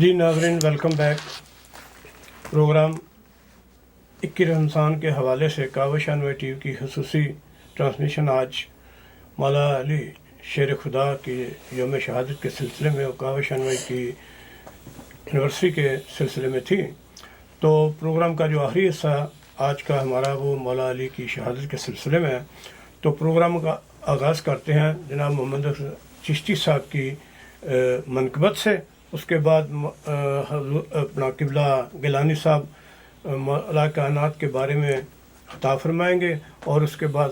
جی ناظرین، welcome back. Programme 21 رمضان کے حوالے سے کاوش انوے ٹی وی کی خصوصی ٹرانسمیشن آج مولا علی شیر خدا کی یوم شہادت کے سلسلے میں اور کاوش انوے کی اینیورسری کے سلسلے میں تھی۔ تو پروگرام کا جو آخری حصہ آج کا ہمارا وہ مولا علی کی شہادت کے سلسلے میں ہے۔ تو پروگرام کا آغاز کرتے ہیں جناب محمد چشتی صاحب کی منقبت سے، اس کے بعد اپنا قبلہ گیلانی صاحب مولا کائنات کے بارے میں خطاب فرمائیں گے، اور اس کے بعد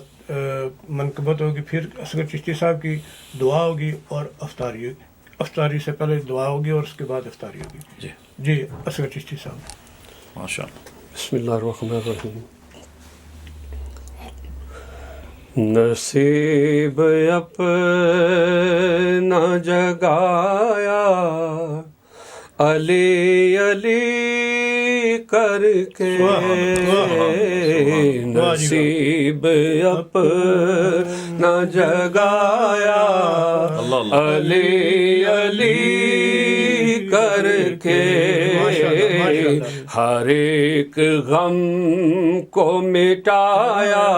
منقبت ہوگی، پھر اصغر چشتی صاحب کی دعا ہوگی اور افطاری سے پہلے دعا ہوگی اور اس کے بعد افطاری ہوگی۔ جی اصغر چشتی صاحب، ماشاء اللہ۔ بسم اللہ الرحمن الرحیم۔ نصیب اپنا جگایا علی علی کر کے، نصیب اپنا جگایا علی علی کر کے، ہر ایک غم کو مٹایا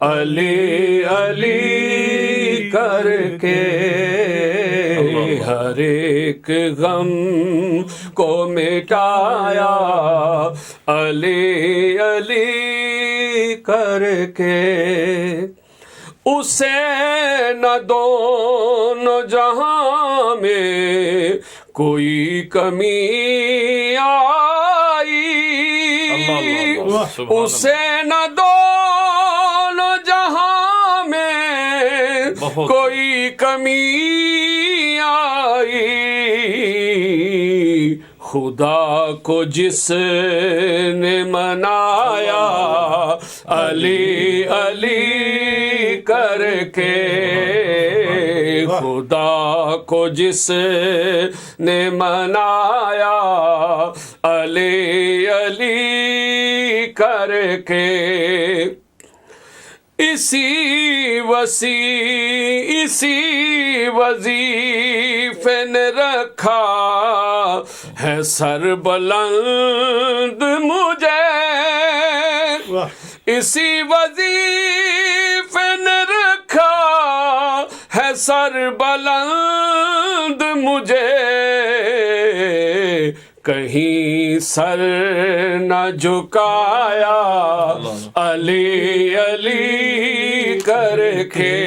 علی علی کر کے، ہر ایک غم کو مٹایا علی علی کر کے، اسے نہ دونوں جہاں میں کوئی کمی آئی، اسے نہ دونوں جہاں میں کوئی کمی آئی، خدا کو جس نے منایا علی علی کر کے، خدا کو جس نے منایا علی علی کر کے، اسی وظیفے نے رکھا ہے سر بلند مجھے، اسی وظیفے نے رکھا ہے سر بلند مجھے، کہیں سر نہ جھکایا علی علی کر کے،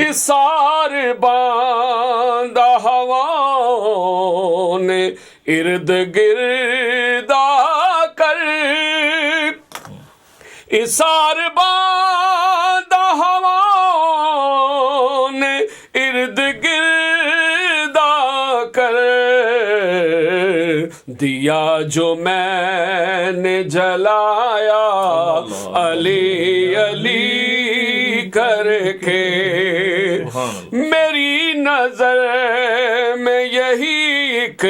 اثار باندھا ہواؤں نے ارد گرد آ کر، اثار باندھا ہواؤں نے ارد گرد آ کر، دیا جو میں نے جلایا علی علی کر کے، میری نظر میں یہی ایک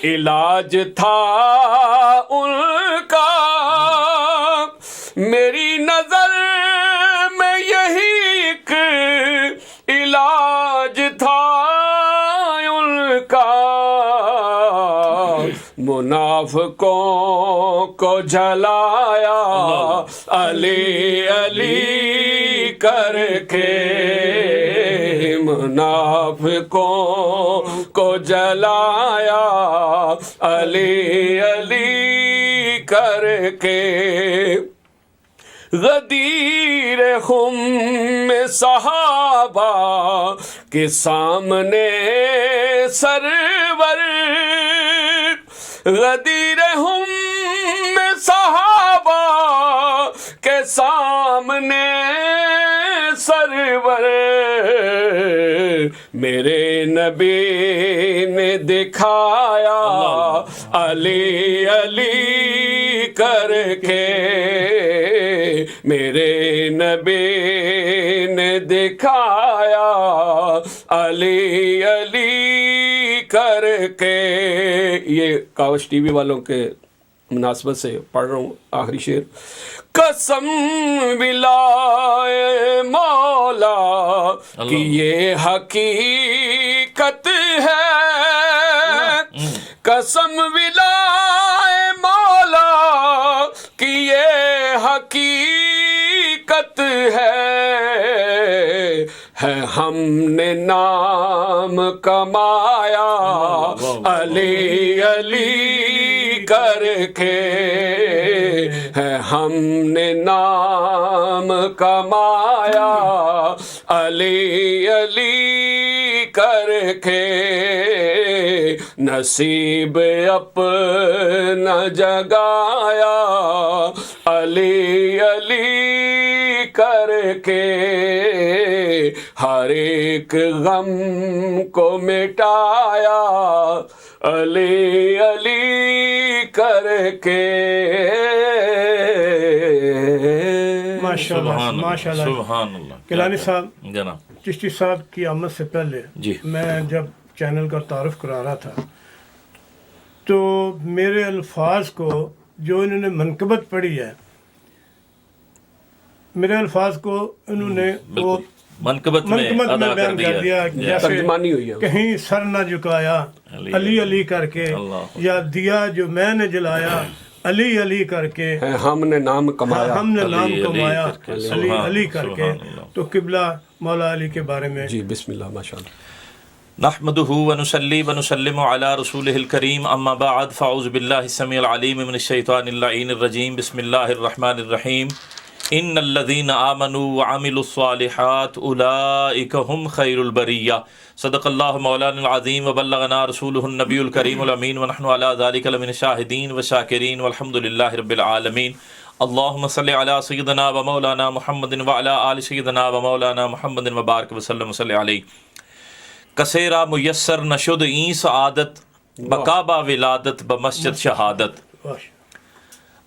علاج تھا ان کا، میری نظر میں یہی ایک علاج تھا ان کا، منافقوں کو جلایا علی علی کر کے، منافقوں کو جلایا علی علی کر کے، غدیر خم میں صحابہ کے سامنے سرور، غدیر خم میں صحابہ کے سامنے سرور، میرے نبی نے دکھایا علی علی کر کے، میرے نبی نے دکھایا علی علی کر کے۔ یہ کاوش ٹی وی والوں کے مناسبت سے پڑھ رہا ہوں آخری شعر۔ قسم بلائے مولا کی یہ حقیقت ہے، قسم ولائے مولا کی یہ حقیقت ہے ہم نے نام کمایا علی علی کر کے، ہے ہم نے نام کمایا علی علی کر کے، نصیب اپنا جگایا علی علی کر کے، ہر ایک غم کو مٹایا علی علی کر کے۔ ماشاء اللہ ماشاء اللہ سبحان اللہ۔ کیلانی صاحب، جناب چشتی صاحب کی آمد سے پہلے جی میں جب چینل کا تعارف کرا رہا تھا تو میرے الفاظ کو جو انہوں نے منقبت پڑھی ہے، میرے الفاظ کو انہوں نے وہ منقبت میں منقبت میں ادا بیان کر دیا، جیسے ترجمانی ہوئی ہے، کہیں سر نہ جھکایا علی علی کر کے، اللہ، یا دیا جو میں نے جلایا علی علی کر کے، ہے ہم نے نام کمایا ہم نے نام علی کمایا کر کے، علی سبحان علی کر کے۔ سبحان اللہ۔ تو قبلہ مولا علی کے بارے میں جی بسم اللہ ماشاء اللہ۔ نحمده ونصلي ونسلم على رسوله الكريم اما بعد فاعوذ بالله السميع العليم من الشيطان اللعين الرجيم بسم الله الرحمن الرحيم ان الذين آمنوا وعملوا الصالحات اولئك هم خير البرية صدق الله مولانا العظيم وبلغنا رسوله النبي الكريم الامين ونحن على ذلك لمن الشاهدين والشاكرين والحمد لله رب العالمين اللهم صل على سيدنا ومولانا محمد وعلى آل سيدنا ومولانا محمد وبارك وسلم وصل عليه۔ کسیرا میسر نشد این سعادت بکعبہ ولادت بمسجد شہادت،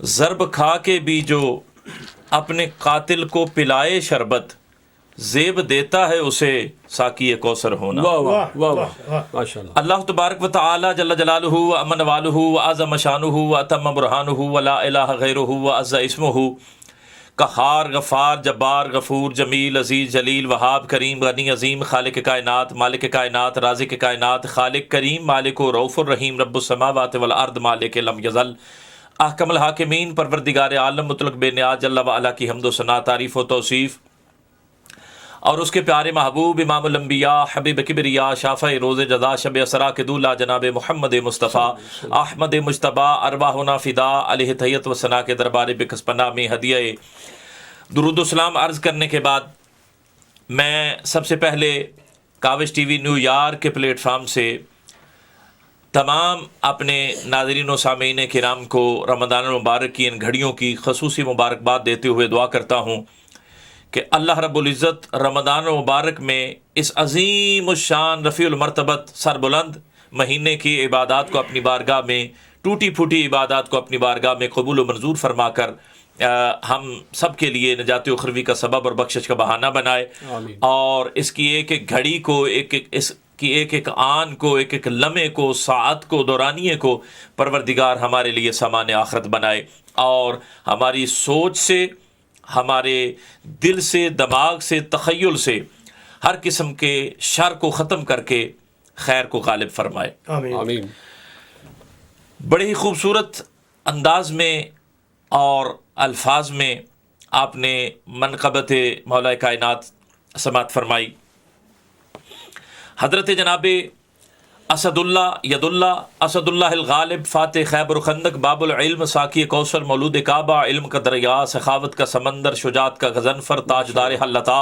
ضرب کھا کے بھی جو اپنے قاتل کو پلائے شربت، زیب دیتا ہے اسے ساقی کوثر ہونا۔ واہ واہ واہ واہ ماشاء اللہ۔ اللہ تبارک و تعالی جل جلالہ و امن والہ و اعظم شانہ و اتم برہانہ و لا الہ غیرہ و عز اسمہ، قہار غفار جبار غفور جمیل عزیز جلیل وہاب کریم غنی عظیم، خالق کائنات مالک کائنات رازق کائنات، خالق کریم مالک و رؤوف الرحیم، رب السماوات والارض مالک لم یزل، احکم الحاکمین پروردگار عالم مطلق بے نیاز جل وعلا کی حمد و ثنا تعریف و توصیف، اور اس کے پیارے محبوب امام الانبیاء حبیب کبریا شافع روز جزا شب اسرا کے دولہ جناب محمد مصطفیٰ احمد مجتبیٰ ارواحنا فدا علیہ تحیت و ثنا کے دربار بکس پناہ میں ہدیہ درود و سلام عرض کرنے کے بعد میں سب سے پہلے کاوش ٹی وی نیو یارک کے پلیٹ فارم سے تمام اپنے ناظرین و سامعین کرام کو رمضان المبارک کی ان گھڑیوں کی خصوصی مبارکباد دیتے ہوئے دعا کرتا ہوں کہ اللہ رب العزت رمضان المبارک میں اس عظیم الشان رفیع المرتبت سربلند مہینے کی عبادات کو اپنی بارگاہ میں، ٹوٹی پھوٹی عبادات کو اپنی بارگاہ میں قبول و منظور فرما کر ہم سب کے لیے نجات اخروی کا سبب اور بخشش کا بہانہ بنائے، اور اس کی ایک ایک گھڑی کو، اس کی ایک ایک آن کو، ایک ایک لمحے کو، ساعت کو، دورانیے کو پروردگار ہمارے لیے سامان آخرت بنائے، اور ہماری سوچ سے، ہمارے دل سے، دماغ سے، تخیل سے ہر قسم کے شر کو ختم کر کے خیر کو غالب فرمائے۔ آمین۔ بڑے ہی خوبصورت انداز میں اور الفاظ میں آپ نے منقبت مولا کائنات سماعت فرمائی۔ حضرت جناب اسد اللہ الغالب فاتح خیبر و خندق باب العلم ساقی کوثر مولود کعبہ علم کا دریا سخاوت کا سمندر شجاعت کا غضنفر تاجدار حلتا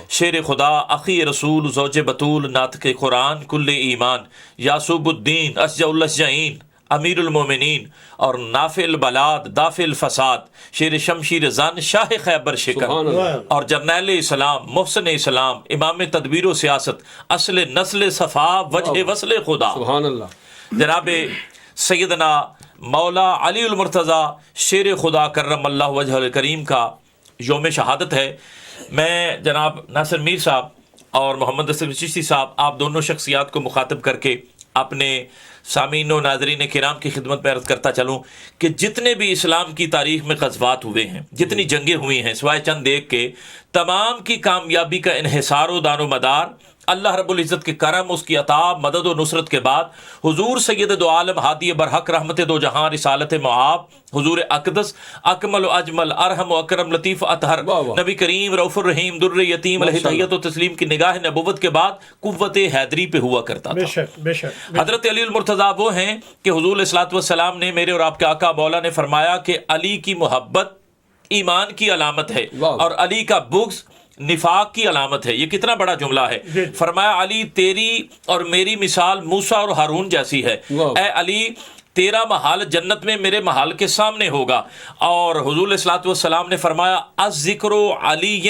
شیر خدا اخی رسول زوج بطول ناطق قرآن کل ایمان یاسوب الدین اشجع الاشجعین امیر المومنین اور نافع البلاد دافع الفساد شیر شمشیر زن شاہ خیبر شکن اور جرنیل اسلام محسن اسلام امام تدبیر و سیاست اصل نسل صفا وجہ وصل خدا سبحان اللہ۔ جناب سیدنا مولا علی المرتضیٰ شیر خدا کرم اللہ وجہ الکریم کا یوم شہادت ہے۔ میں جناب ناصر میر صاحب اور محمد اسد چشتی صاحب آپ دونوں شخصیات کو مخاطب کر کے اپنے سامعین و ناظرین کرام کی خدمت میں عرض کرتا چلوں کہ جتنے بھی اسلام کی تاریخ میں غزوات ہوئے ہیں، جتنی جنگیں ہوئی ہیں سوائے چند ایک کے، تمام کی کامیابی کا انحصار و دار و مدار اللہ رب العزت کے کرم، اس کی عطا، مدد و نصرت کے بعد حضور سید دو عالم ہادی برحق رحمت دو جہاں رسالت معاب حضور اقدس اکمل و اجمل ارحم و اکرم لطیف اطہر نبی کریم رؤوف الرحیم در یتیم علیہ تحیت و تسلیم کی نگاہ نبوت کے بعد قوت حیدری پہ ہوا کرتا تھا۔ بے شک حضرت علی المرتضیٰ وہ ہیں کہ حضور علیہ الصلوۃ والسلام نے، میرے اور آپ کے آقا مولا نے فرمایا کہ علی کی محبت ایمان کی علامت ہے اور علی کا بغض نفاق کی علامت ہے۔ یہ کتنا بڑا جملہ ہے۔ فرمایا علی تیری اور میری مثال موسیٰ اور ہارون جیسی ہے، اے علی تیرا محال جنت میں میرے محال کے سامنے ہوگا۔ اور حضور علیہ الصلوۃ والسلام نے فرمایا الذکر علی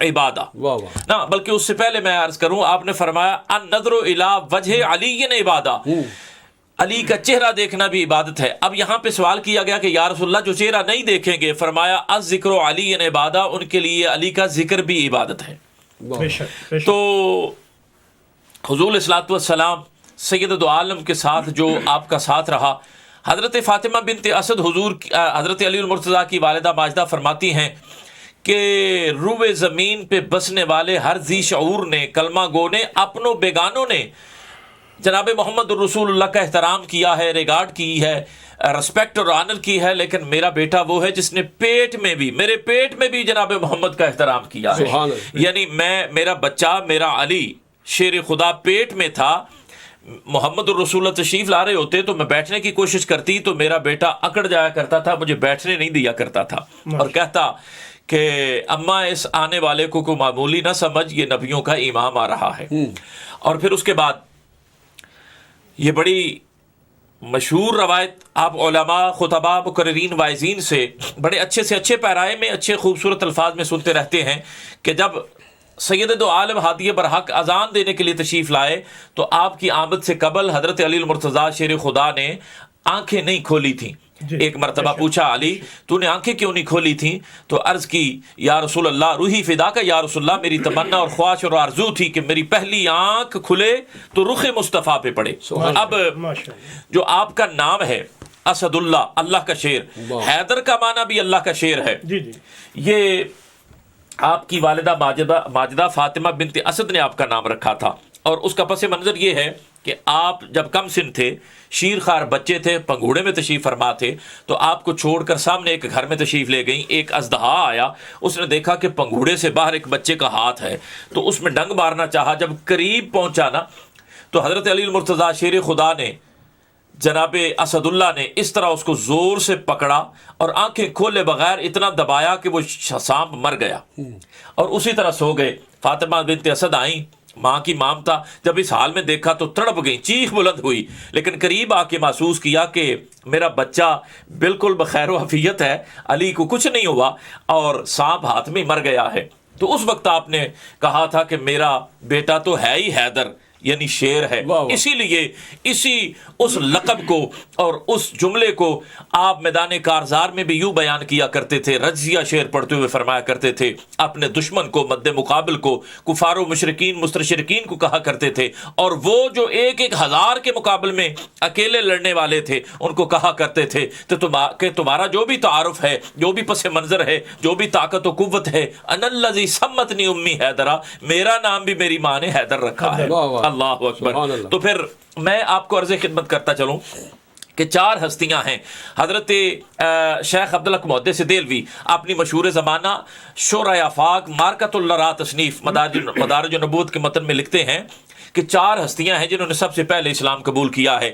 عبادہ، نہ بلکہ اس سے پہلے میں عرض کروں، آپ نے فرمایا النظر الی وجہ علی عبادہ، علی کا چہرہ دیکھنا بھی عبادت ہے۔ اب یہاں پہ سوال کیا گیا کہ یا رسول اللہ جو چہرہ نہیں دیکھیں گے، فرمایا الذکر علی عبادہ، ان کے لیے علی کا ذکر بھی عبادت ہے۔ تو حضور علیہ الصلوۃ والسلام سید دو عالم کے ساتھ جو آپ کا ساتھ رہا، حضرت فاطمہ بنت اسد حضرت علی المرتضیٰ کی والدہ ماجدہ فرماتی ہیں کہ روئے زمین پہ بسنے والے ہر ذی شعور نے، کلمہ گو نے، اپنوں بیگانوں نے جناب محمد الرسول اللہ کا احترام کیا ہے، ریگارڈ کی ہے، رسپیکٹ اور آنر کی ہے، لیکن میرا بیٹا وہ ہے جس نے پیٹ میں بھی، میرے پیٹ میں بھی جناب محمد کا احترام کیا ہے۔ یعنی میرا بچہ، میرا علی شیر خدا پیٹ میں تھا، محمد الرسول اللہ تشریف لا رہے ہوتے تو میں بیٹھنے کی کوشش کرتی تو میرا بیٹا اکڑ جایا کرتا تھا، مجھے بیٹھنے نہیں دیا کرتا تھا اور کہتا کہ اماں اس آنے والے کو کوئی معمولی نہ سمجھ، یہ نبیوں کا امام آ رہا ہے۔ اور پھر اس کے بعد یہ بڑی مشہور روایت آپ علماء، خطباء، مقررین، واعظین سے بڑے اچھے سے اچھے پیرائے میں، اچھے خوبصورت الفاظ میں سنتے رہتے ہیں کہ جب سید دو عالم ہادی برحق اذان دینے کے لیے تشریف لائے تو آپ کی آمد سے قبل حضرت علی المرتضیٰ شیر خدا نے آنکھیں نہیں کھولی تھیں۔ ایک مرتبہ پوچھا علی تو نے آنکھیں کیوں نہیں کھولی تھیں؟ تو عرض کی یا رسول اللہ روحی فدا کا یا رسول اللہ، میری تمنا اور خواہش اور آرزو تھی کہ میری پہلی آنکھ کھلے تو رخ مصطفیٰ پہ پڑے۔ اب جو آپ کا نام ہے اسد اللہ، اللہ کا شیر، حیدر کا معنی بھی اللہ کا شیر ہے۔ یہ آپ کی والدہ ماجدہ فاطمہ بنت اسد نے آپ کا نام رکھا تھا، اور اس کا پس منظر یہ ہے کہ آپ جب کم سن تھے، شیر خوار بچے تھے، پنگھوڑے میں تشریف فرما تھے، تو آپ کو چھوڑ کر سامنے ایک گھر میں تشریف لے گئیں۔ ایک اژدہا آیا، اس نے دیکھا کہ پنگھوڑے سے باہر ایک بچے کا ہاتھ ہے، تو اس میں ڈنگ مارنا چاہا۔ جب قریب پہنچا نا تو حضرت علی المرتضیٰ شیر خدا نے، جناب اسد اللہ نے اس طرح اس کو زور سے پکڑا اور آنکھیں کھولے بغیر اتنا دبایا کہ وہ سانپ مر گیا اور اسی طرح سو گئے۔ فاطمہ بنت اسد آئیں، ماں کی مامتا، جب اس حال میں دیکھا تو تڑپ گئی، چیخ بلند ہوئی، لیکن قریب آ کے محسوس کیا کہ میرا بچہ بالکل بخیر و عافیت ہے، علی کو کچھ نہیں ہوا اور سانپ ہاتھ میں مر گیا ہے۔ تو اس وقت آپ نے کہا تھا کہ میرا بیٹا تو ہے ہی حیدر، یعنی شیر ہے۔ اسی لیے اس لقب کو اور اس جملے کو آپ میدان کارزار میں بھی یوں بیان کیا کرتے تھے، رجزیہ شعر پڑھتے ہوئے فرمایا کرتے تھے، اپنے دشمن کو، مد مقابل کو، کفار و مشرکین مستشرکین کو کہا کرتے تھے، اور وہ جو ایک ہزار کے مقابل میں اکیلے لڑنے والے تھے ان کو کہا کرتے تھے کہ تمہارا جو بھی تعارف ہے، جو بھی پس منظر ہے، جو بھی طاقت و قوت ہے، انا الذی سمتنی امی حیدرہ، میرا نام بھی میری ماں نے حیدر رکھا ہے۔ اللہ اکبر۔ تو پھر میں آپ کو عرض خدمت کرتا چلوں کہ 4 ہستیاں ہیں۔ حضرت شیخ عبدالحق محدث دہلوی اپنی مشہور زمانہ شورۂ آفاق مارکۃ اللرا تصنیف مدارج النبوت کے متن میں لکھتے ہیں کہ 4 ہستیاں ہیں جنہوں نے سب سے پہلے اسلام قبول کیا ہے۔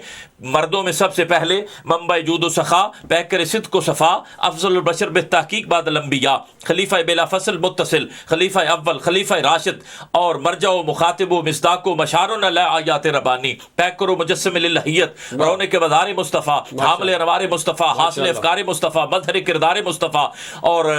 مردوں میں سب سے پہلے منبع جود و سخا، پیکر صدق و صفا، افضل البشر بالتحقیق بعد الانبیاء، خلیفہ بلا فصل متصل، خلیفہ اول، خلیفہ راشد، اور مرجع و مخاطب و مصداق و مشار علی آیات ربانی، پیکر و مجسم للہیت، رونق بازار مصطفیٰ، حامل انوار مصطفیٰ، حاصل افکار مصطفیٰ، مظہر کردار مصطفیٰ، اور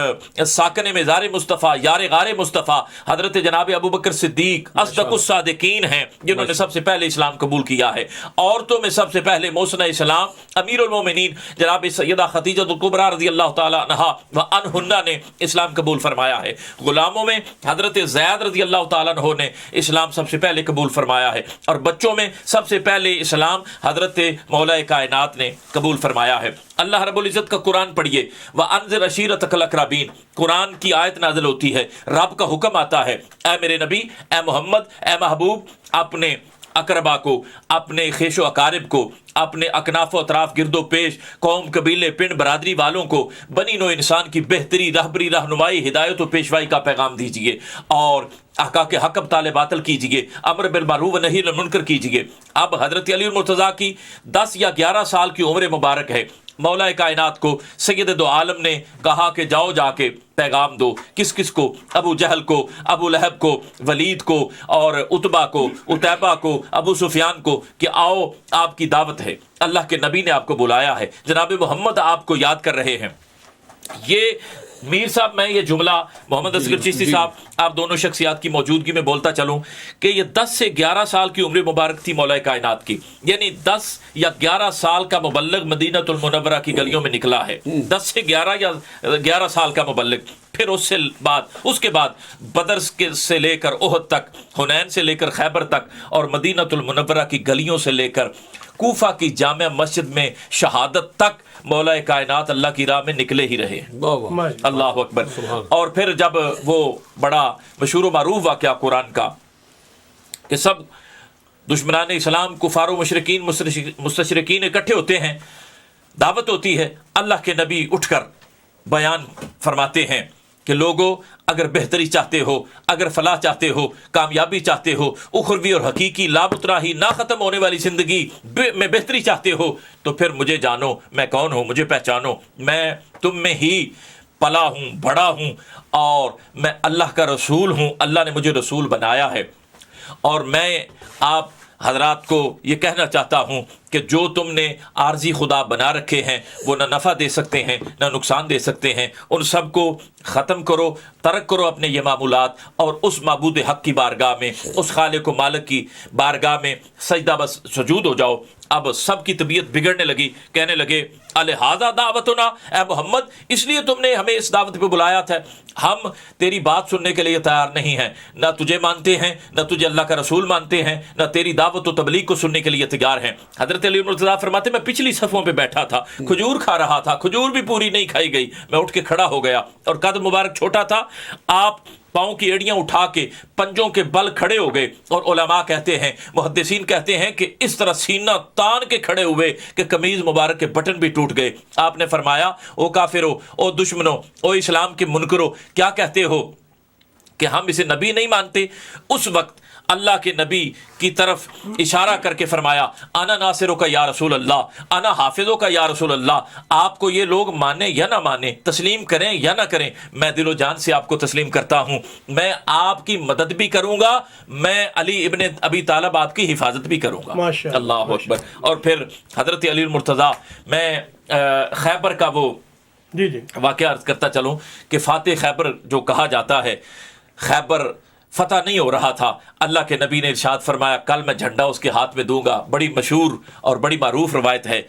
ساکن مزار مصطفیٰ، یار غار مصطفیٰ، حضرت جناب ابو بکر صدیق اصدق الصادقین ہیں۔ جنہوں نے سب سے پہلے اسلام قبول کیا ہے. عورتوں میں سب سے پہلے موسن اسلام امیر المومنین جناب سیدہ خدیجہ الکبریٰ رضی اللہ تعالی عنہا و عنہن نے اسلام قبول فرمایا ہے. غلاموں میں حضرت زید رضی اللہ تعالیٰ عنہ نے اسلام سب سے پہلے قبول فرمایا ہے. اور بچوں میں سب سے پہلے اسلام حضرت مولا کائنات نے قبول فرمایا ہے. اللہ رب العزت کا قرآن پڑھیے. وَأَنذِرْ عَشِيرَتَكَ الْأَقْرَبِينَ، قرآن کی آیت نازل ہوتی ہے، رب کا حکم آتا ہے، اے میرے نبی، اے محمد، اے محبوب، اپنے اقربا کو، اپنے خیش و اقارب کو، اپنے اکناف و اطراف گرد و پیش قوم قبیلے پنڈ برادری والوں کو بنی نوع انسان کی بہتری رہبری رہنمائی ہدایت و پیشوائی کا پیغام دیجیے اور احقاق حق ابطال باطل کیجیے، امر بالمعروف و نہی عن المنکر کیجیے. اب حضرت علی المرتضیٰ کی 10 یا 11 سال کی عمر مبارک ہے. مولا کائنات کو سید دو عالم نے کہا کہ جاؤ جا کے پیغام دو. کس کس کو؟ ابو جہل کو، ابو لہب کو، ولید کو اور عتبہ کو، عتیبہ کو، ابو سفیان کو کہ آؤ آپ کی دعوت ہے، اللہ کے نبی نے آپ کو بلایا ہے، جناب محمد آپ کو یاد کر رہے ہیں. یہ میر صاحب، میں یہ جملہ محمد اصغر چشتی صاحب آپ دونوں شخصیات کی موجودگی میں بولتا چلوں کہ یہ 10 سے 11 سال کی عمر مبارک تھی مولا کائنات کی. یعنی 10 یا 11 سال کا مبلغ مدینہ المنورہ کی گلیوں میں نکلا ہے. 10 سے 11 یا 11 سال کا مبلغ. پھر اس کے بعد بدر سے لے کر احد تک، حنین سے لے کر خیبر تک اور مدینہ المنورہ کی گلیوں سے لے کر کوفہ کی جامع مسجد میں شہادت تک مولا کائنات اللہ کی راہ میں نکلے ہی رہے. اللہ اکبر. اور پھر جب وہ بڑا مشہور و معروف واقعہ قرآن کا کہ سب دشمنان اسلام کفار و مشرکین مستشرکین اکٹھے ہوتے ہیں، دعوت ہوتی ہے، اللہ کے نبی اٹھ کر بیان فرماتے ہیں کہ لوگوں اگر بہتری چاہتے ہو، اگر فلاح چاہتے ہو، کامیابی چاہتے ہو، اخروی اور حقیقی لابتراہی نہ ختم ہونے والی زندگی میں بہتری چاہتے ہو تو پھر مجھے جانو، میں کون ہوں، مجھے پہچانو. میں تم میں ہی پلا ہوں، بڑا ہوں اور میں اللہ کا رسول ہوں. اللہ نے مجھے رسول بنایا ہے اور میں آپ حضرات کو یہ کہنا چاہتا ہوں کہ جو تم نے عارضی خدا بنا رکھے ہیں وہ نہ نفع دے سکتے ہیں نہ نقصان دے سکتے ہیں. ان سب کو ختم کرو، ترک کرو اپنے یہ معمولات اور اس معبود حق کی بارگاہ میں، اس خالق و مالک کی بارگاہ میں سجدہ بس سجود ہو جاؤ. اب سب کی طبیعت بگڑنے لگی، کہنے لگے الہذا دعوتنا، اے محمد اس لیے تم نے ہمیں اس دعوت پہ بلایا تھا، ہم تیری بات سننے کے لیے تیار نہیں ہیں، نہ تجھے مانتے ہیں، نہ تجھے اللہ کا رسول مانتے ہیں، نہ تیری دعوت و تبلیغ کو سننے کے لیے تیار ہیں. حضرت علی مرتضیٰ فرماتے میں پچھلی صفوں پہ بیٹھا تھا، کھجور کھا رہا تھا، کھجور بھی پوری نہیں کھائی گئی، میں اٹھ کے کھڑا ہو گیا اور قد مبارک چھوٹا تھا، آپ پاؤں کی ایڑیاں اٹھا کے پنجوں کے بل کھڑے ہو گئے اور علماء کہتے ہیں، محدثین کہتے ہیں کہ اس طرح سینہ تان کے کھڑے ہوئے کہ قمیض مبارک کے بٹن بھی ٹوٹ گئے. آپ نے فرمایا او کافرو، او دشمنو، او اسلام کے منکرو، کیا کہتے ہو کہ ہم اسے نبی نہیں مانتے؟ اس وقت اللہ کے نبی کی طرف اشارہ کر کے فرمایا انا ناصروں کا یا رسول اللہ، انا حافظوں کا یا رسول اللہ. آپ کو یہ لوگ مانیں یا نہ مانیں، تسلیم کریں یا نہ کریں، میں دل و جان سے آپ کو تسلیم کرتا ہوں، میں آپ کی مدد بھی کروں گا، میں علی ابن ابی طالب آپ کی حفاظت بھی کروں گا. اللہ اکبر. اور پھر حضرت علی المرتضیٰ، میں خیبر کا وہ واقعہ عرض کرتا چلوں کہ فاتح خیبر جو کہا جاتا ہے، خیبر فتح نہیں ہو رہا تھا، اللہ کے نبی نے ارشاد فرمایا کل میں جھنڈا اس کے ہاتھ میں دوں گا. بڑی مشہور اور بڑی معروف روایت ہے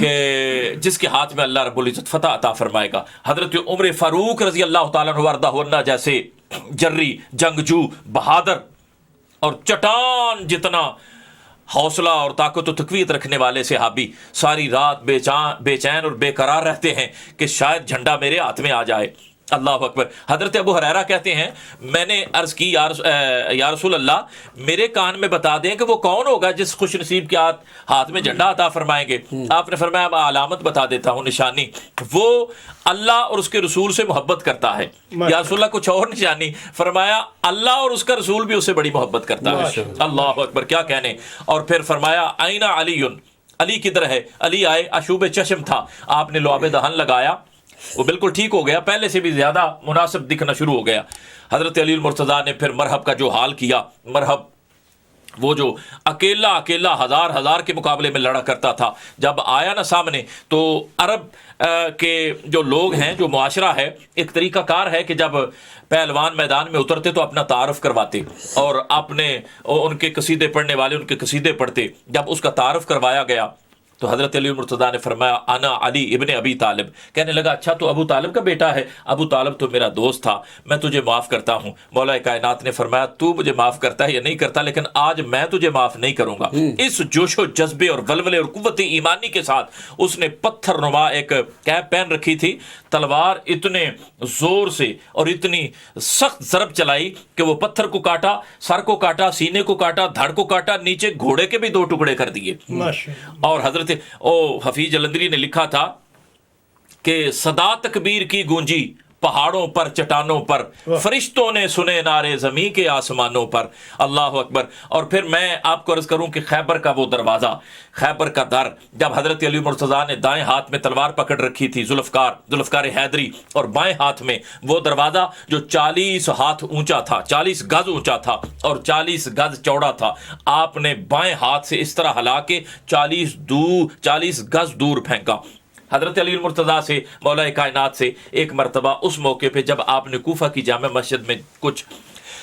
کہ جس کے ہاتھ میں اللہ رب العزت فتح عطا فرمائے گا. حضرت عمر فاروق رضی اللہ تعالیٰ عنہ وارضہ جیسے جری، جنگجو، بہادر اور چٹان جتنا حوصلہ اور طاقت و تقویت رکھنے والے صحابی ساری رات بے چین اور بے قرار رہتے ہیں کہ شاید جھنڈا میرے ہاتھ میں آ جائے. اللہ اکبر. حضرت ابو ہریرہ کہتے ہیں میں نے عرض کی یا رسول اللہ میرے کان میں بتا دیں کہ وہ کون ہوگا جس خوش نصیب کے ہاتھ میں جھنڈا عطا فرمائیں گے. آپ نے فرمایا میں علامت بتا دیتا ہوں، نشانی، وہ اللہ اور اس کے رسول سے محبت کرتا ہے. یا رسول اللہ کچھ اور نشانی؟ فرمایا اللہ اور اس کا رسول بھی اس سے بڑی محبت کرتا ہے. اللہ اکبر، کیا کہنے. اور پھر فرمایا آئینہ علی، علی کدھر ہے؟ علی آئے، اشوب چشم تھا، آپ نے لعاب دہن لگایا، وہ بالکل ٹھیک ہو گیا، پہلے سے بھی زیادہ مناسب دکھنا شروع ہو گیا. حضرت علی المرتضیٰ نے پھر مرحب کا جو حال کیا، مرحب وہ جو اکیلا ہزار کے مقابلے میں لڑا کرتا تھا، جب آیا نا سامنے تو عرب کے جو لوگ ہیں، جو معاشرہ ہے، ایک طریقہ کار ہے کہ جب پہلوان میدان میں اترتے تو اپنا تعارف کرواتے اور ان کے قصیدے پڑھنے والے ان کے قصیدے پڑھتے۔ جب اس کا تعارف کروایا گیا تو حضرت علی مرتضیٰ نے فرمایا انا علی ابن ابی طالب۔ کہنے لگا اچھا تو ابو طالب کا بیٹا ہے؟ ابو طالب تو میرا دوست تھا، میں تجھے معاف کرتا ہوں۔ مولا کائنات نے فرمایا تو مجھے معاف کرتا ہے یا نہیں کرتا، لیکن آج میں تجھے معاف نہیں کروں گا۔ اس جوش و جذبے اور ولولے اور قوت ایمانی کے ساتھ اس نے پتھر نما ایک کیپ پہن رکھی تھی، تلوار اتنے زور سے اور اتنی سخت ضرب چلائی کہ وہ پتھر کو کاٹا، سر کو کاٹا، سینے کو کاٹا، دھڑ کو کاٹا، نیچے گھوڑے کے بھی 2 ٹکڑے کر دیے۔ اور حضرت حفیظ جلندری نے لکھا تھا کہ صدا تکبیر کی گونجی پہاڑوں پر، چٹانوں پر، فرشتوں نے سنے نعرے زمین کے آسمانوں پر۔ اللہ اکبر۔ اور پھر میں آپ کو عرض کروں کہ خیبر کا وہ دروازہ، خیبر کا در، جب حضرت علی مرتضیٰ نے دائیں ہاتھ میں تلوار پکڑ رکھی تھی، ذوالفقار حیدری، اور بائیں ہاتھ میں وہ دروازہ جو 40 ہاتھ اونچا تھا، 40 گز اونچا تھا اور 40 گز چوڑا تھا، آپ نے بائیں ہاتھ سے اس طرح ہلا کے 40 گز دور پھینکا۔ حضرت علی المرتضیٰ سے، مولا کائنات سے ایک مرتبہ اس موقع پہ جب آپ نے کوفہ کی جامع مسجد میں کچھ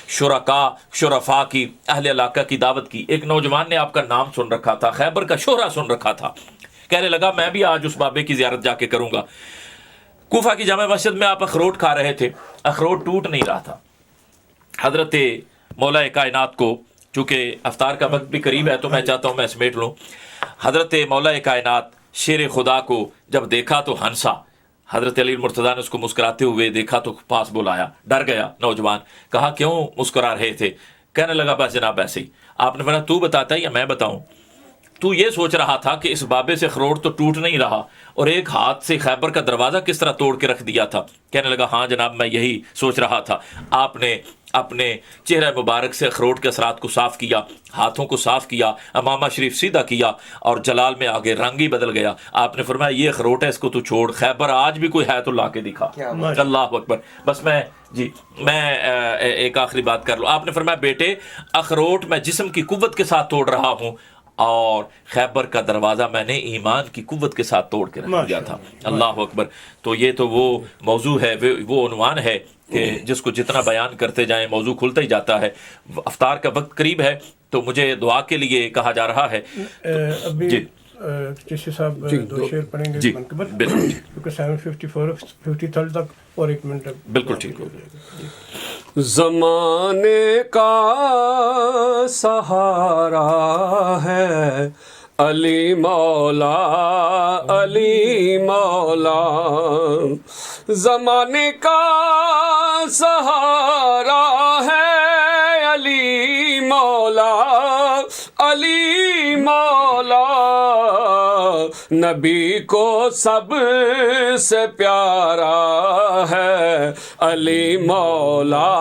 شرفاء کی، اہل علاقہ کی دعوت کی، ایک نوجوان نے آپ کا نام سن رکھا تھا، خیبر کا شہرہ سن رکھا تھا، کہنے لگا میں بھی آج اس بابے کی زیارت جا کے کروں گا۔ کوفہ کی جامع مسجد میں آپ اخروٹ کھا رہے تھے، اخروٹ ٹوٹ نہیں رہا تھا۔ حضرت مولا کائنات کو، چونکہ افطار کا وقت بھی قریب ہے تو میں چاہتا ہوں میں سمیٹ لوں، حضرت مولا کائنات شیر خدا کو جب دیکھا تو ہنسا۔ حضرت علی مرتضیٰ نے اس کو مسکراتے ہوئے دیکھا تو پاس بلایا، ڈر گیا نوجوان، کہا کیوں مسکرا رہے تھے؟ کہنے لگا بس جناب ایسے ہی۔ آپ نے فرمایا تو بتاتا ہے یا میں بتاؤں؟ تو یہ سوچ رہا تھا کہ اس بابے سے اخروٹ تو ٹوٹ نہیں رہا اور ایک ہاتھ سے خیبر کا دروازہ کس طرح توڑ کے رکھ دیا تھا؟ کہنے لگا ہاں جناب میں یہی سوچ رہا تھا۔ آپ نے اپنے چہرہ مبارک سے اخروٹ کے اثرات کو صاف کیا، ہاتھوں کو صاف کیا، امامہ شریف سیدھا کیا اور جلال میں آگے رنگ ہی بدل گیا۔ آپ نے فرمایا یہ اخروٹ ہے، اس کو تو چھوڑ، خیبر آج بھی کوئی ہے تو لا کے دکھا۔ اللہ اکبر۔ بس میں ایک آخری بات کر لوں۔ آپ نے فرمایا بیٹے اخروٹ میں جسم کی قوت کے ساتھ توڑ رہا ہوں اور خیبر کا دروازہ میں نے ایمان کی قوت کے ساتھ توڑ کے رکھ دیا تھا۔ اللہ اکبر۔ تو یہ تو وہ موضوع ہے، وہ عنوان ہے کہ جس کو جتنا بیان کرتے جائیں موضوع کھلتا ہی جاتا ہے۔ افطار کا وقت قریب ہے تو مجھے دعا کے لیے کہا جا رہا ہے۔ ابھی چشتی صاحب 2 شعر پڑھیں گے منقبت، کیونکہ 7:54 تک اور 1 منٹ بالکل ٹھیک ہو گیا۔ زمانے کا سہارا ہے علی مولا، علی مولا، زمانے کا سہارا ہے علی مولا، علی مولا، نبی کو سب سے پیارا ہے علی مولا،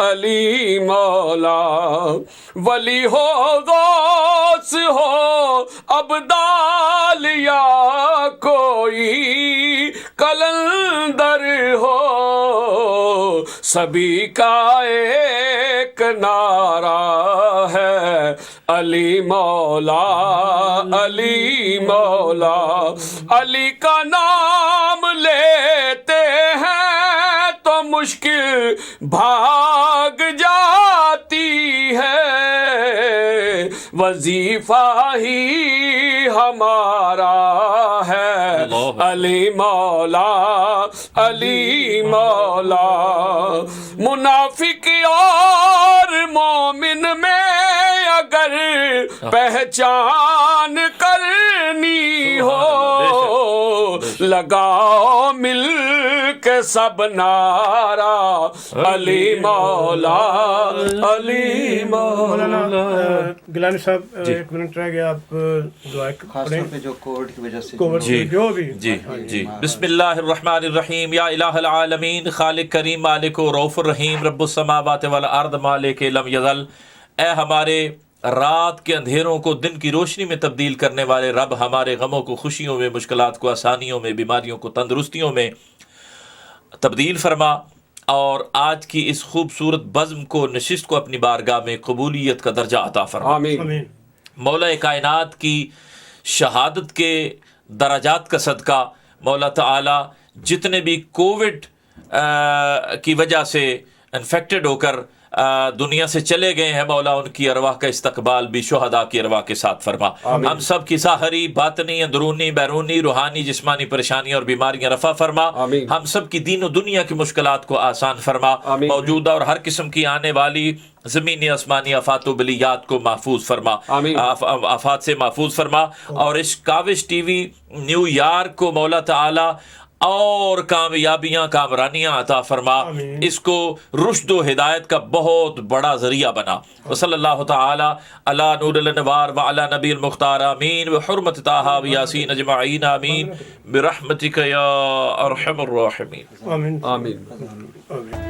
علی مولا، ولی ہو غوث ہو ابدال یا کوئی کلندر ہو، سبھی کا ایک نعرہ ہے علی مولا، علی مولا، علی کا نام لیتے ہیں تو مشکل بھاگ جاتی ہے، وظیفہ ہی ہمارا ہے علی مولا، علی مولا، منافق اور مومن میں اگر پہچان کرنی ہو، لگاؤ مل کے سب نعرہ علی مولا، علی مولا۔ گیلانی صاحب 1 منٹ رہ گیا، آپ دعا پڑھیں پہ جو کووڈ کی وجہ سے جو بھی جی بسم اللہ الرحمن الرحیم۔ یا الہ العالمین، خالق کریم، مالک و رؤوف الرحیم، رب السماوات والارض، مالک لم یزل، اے ہمارے رات کے اندھیروں کو دن کی روشنی میں تبدیل کرنے والے رب، ہمارے غموں کو خوشیوں میں، مشکلات کو آسانیوں میں، بیماریوں کو تندرستیوں میں تبدیل فرما، اور آج کی اس خوبصورت بزم کو، نشست کو اپنی بارگاہ میں قبولیت کا درجہ عطا فرما۔ آمین آمین مولا کائنات کی شہادت کے درجات کا صدقہ مولا تعالی جتنے بھی کووڈ کی وجہ سے انفیکٹڈ ہو کر دنیا سے چلے گئے ہیں، مولا ان کی ارواح کا استقبال بھی شہداء کی ارواح کے ساتھ فرما۔ ہم سب کی ظاہری، باطنی، اندرونی، بیرونی، روحانی، جسمانی پریشانیاں اور بیماریاں رفع فرما۔ آمین۔ ہم سب کی دین و دنیا کی مشکلات کو آسان فرما۔ آمین۔ موجودہ اور ہر قسم کی آنے والی زمینی آسمانی آفات و بلیات کو محفوظ فرما، آمین۔ آفات سے محفوظ فرما، اور اس کاوش ٹی وی نیو یارک کو مولا تعالی اور کامیابیاں، کامرانیاں عطا فرما، آمین۔ اس کو رشد و ہدایت کا بہت بڑا ذریعہ بنا۔ وصلی اللہ تعالی علی نور الانوار وعلی نبی المختار، آمین، بحرمت طٰہٰ و یاسین اجمعین، آمین، برحمتک یا ارحم الراحمین۔ آمین آمین۔ آمین